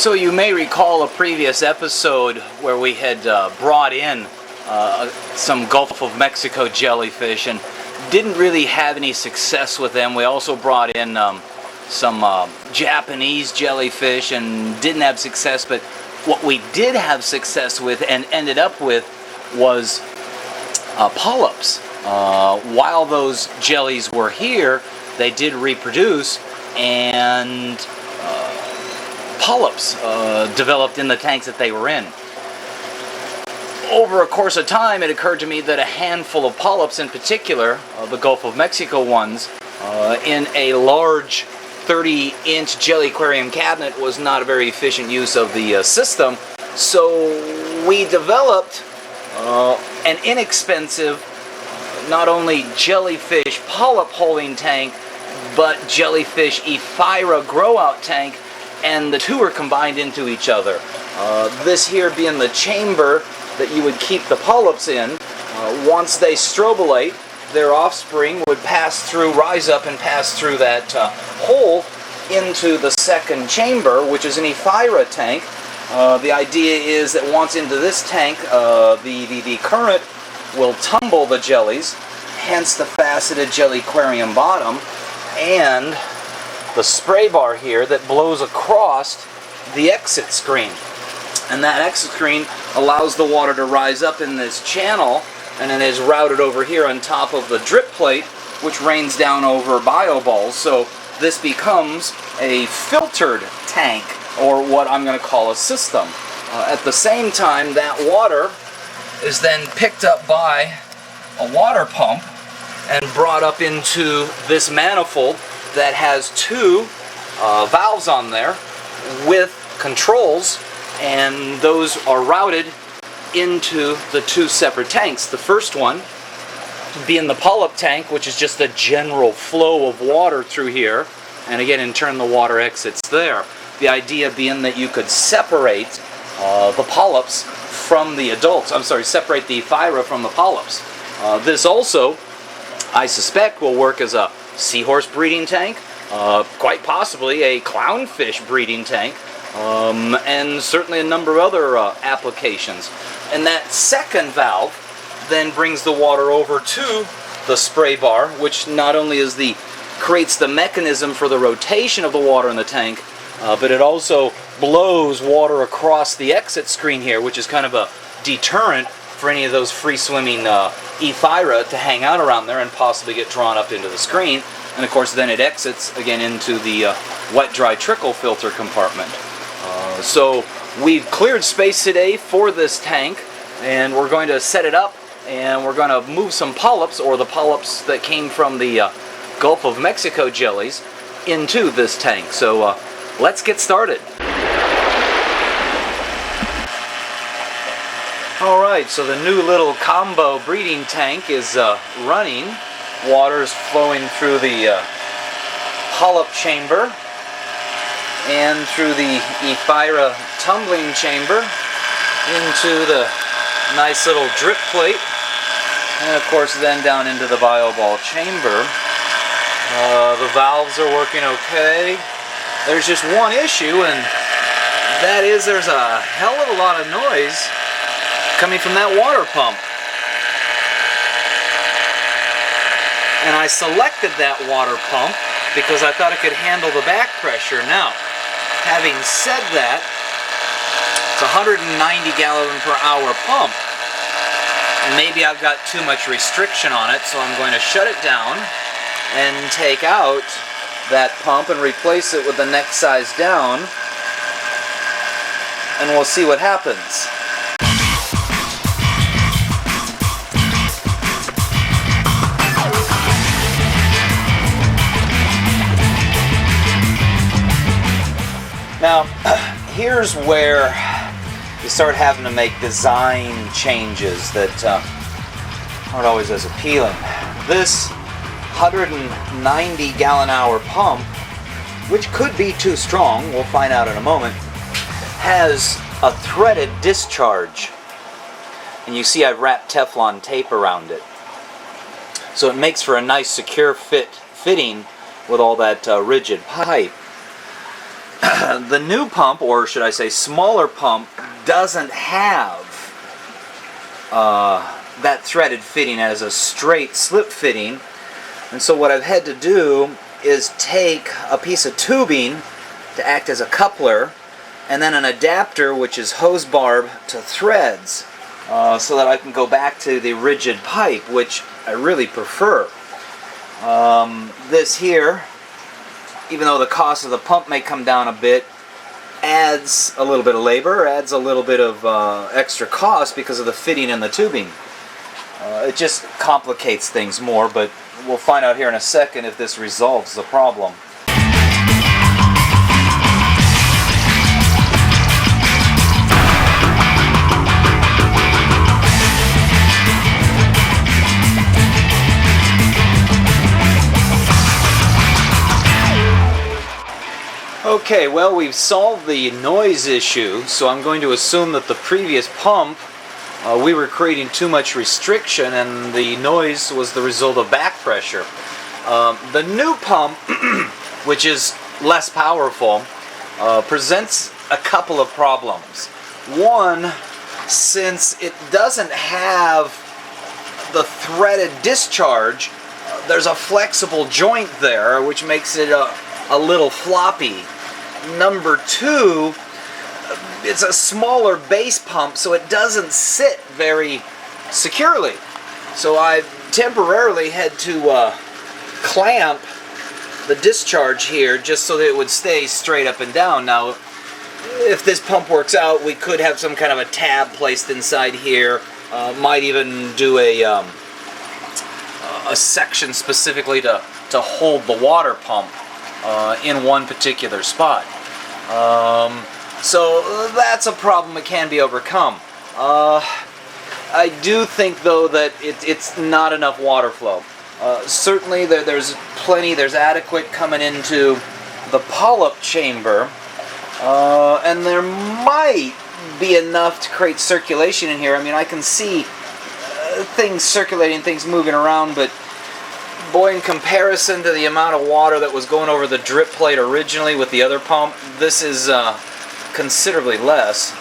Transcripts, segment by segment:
So you may recall a previous episode where we had brought in some Gulf of Mexico jellyfish and didn't really have any success with them. We also brought in some Japanese jellyfish and didn't have success, but what we did have success with and ended up with was polyps. While those jellies were here, they did reproduce, and polyps developed in the tanks that they were in. Over a course of time, it occurred to me that a handful of polyps in particular, the Gulf of Mexico ones, in a large 30-inch jelly aquarium cabinet was not a very efficient use of the system. So we developed an inexpensive, not only jellyfish polyp holding tank, but jellyfish Ephyra grow-out tank, and the two are combined into each other. This here being the chamber that you would keep the polyps in. Once they strobilate, their offspring would rise up and pass through that hole into the second chamber, which is an Ephyra tank. The idea is that once into this tank, the current will tumble the jellies, hence the faceted jelly aquarium bottom, and the spray bar here that blows across the exit screen. And that exit screen allows the water to rise up in this channel, and then is routed over here on top of the drip plate, which rains down over bioballs. So this becomes a filtered tank, or what I'm going to call a system. At the same time, that water is then picked up by a water pump and brought up into this manifold that has two valves on there with controls, and those are routed into the two separate tanks. The first one being the polyp tank, which is just a general flow of water through here, and again in turn the water exits there. The idea being that you could separate the polyps from the adults. Separate the Ephyra from the polyps. This also, I suspect, will work as a seahorse breeding tank, quite possibly a clownfish breeding tank, and certainly a number of other applications. And that second valve then brings the water over to the spray bar, which not only creates the mechanism for the rotation of the water in the tank, but it also blows water across the exit screen here, which is kind of a deterrent for any of those free-swimming Ephyra to hang out around there and possibly get drawn up into the screen. And of course then it exits again into the wet-dry trickle filter compartment. So we've cleared space today for this tank, and we're going to set it up, and we're going to move some polyps, or the polyps that came from the Gulf of Mexico jellies, into this tank. So let's get started. Alright, so the new little combo breeding tank is running. Water's flowing through the polyp chamber and through the Ephyra tumbling chamber into the nice little drip plate, and of course then down into the bioball chamber. The valves are working okay. There's just one issue, and that is there's a hell of a lot of noise coming from that water pump. And I selected that water pump because I thought it could handle the back pressure. Now, having said that, it's a 190 gallon per hour pump. And maybe I've got too much restriction on it, so I'm going to shut it down and take out that pump and replace it with the next size down, and we'll see what happens. Now, here's where you start having to make design changes that aren't always as appealing. This 190 gallon hour pump, which could be too strong, we'll find out in a moment, has a threaded discharge. And you see I've wrapped Teflon tape around it. So it makes for a nice secure fitting with all that rigid pipe. The new pump, or should I say smaller pump, doesn't have that threaded fitting as a straight slip fitting. And so what I've had to do is take a piece of tubing to act as a coupler, and then an adapter, which is hose barb to threads, so that I can go back to the rigid pipe, which I really prefer. This here, even though the cost of the pump may come down a bit, adds a little bit of labor, adds a little bit of extra cost because of the fitting and the tubing. It just complicates things more, but we'll find out here in a second if this resolves the problem. Okay, well, we've solved the noise issue, so I'm going to assume that the previous pump, we were creating too much restriction and the noise was the result of back pressure. The new pump, which is less powerful, presents a couple of problems. One, since it doesn't have the threaded discharge, there's a flexible joint there, which makes it a little floppy. Number two, it's a smaller base pump, so it doesn't sit very securely. So I temporarily had to clamp the discharge here just so that it would stay straight up and down. Now, if this pump works out, we could have some kind of a tab placed inside here. Might even do a section specifically to hold the water pump in one particular spot. So that's a problem that can be overcome. I do think, though, that it's not enough water flow. Certainly there's plenty, there's adequate coming into the polyp chamber, and there might be enough to create circulation in here. I mean, I can see things circulating, things moving around, but boy, in comparison to the amount of water that was going over the drip plate originally with the other pump, this is considerably less,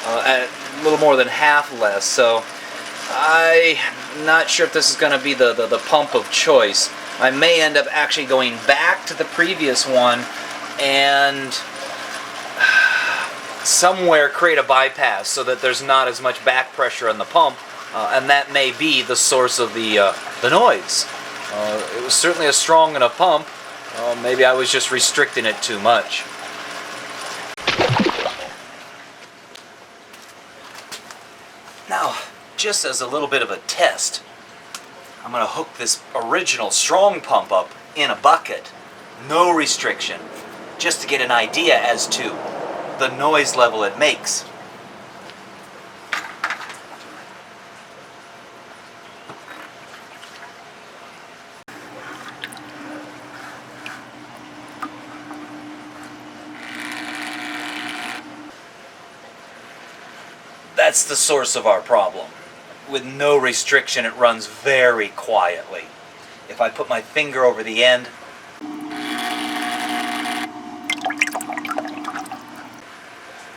a little more than half less. So I'm not sure if this is going to be the pump of choice. I may end up actually going back to the previous one and somewhere create a bypass so that there's not as much back pressure on the pump, and that may be the source of the noise. It was certainly a strong enough pump. Maybe I was just restricting it too much. Now, just as a little bit of a test, I'm going to hook this original strong pump up in a bucket. No restriction. Just to get an idea as to the noise level it makes. That's the source of our problem. With no restriction, it runs very quietly. If I put my finger over the end,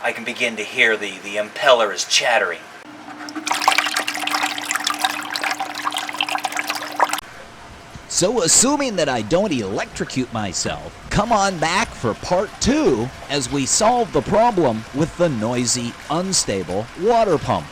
I can begin to hear the impeller is chattering. So assuming that I don't electrocute myself, come on back for part 2 as we solve the problem with the noisy, unstable water pump.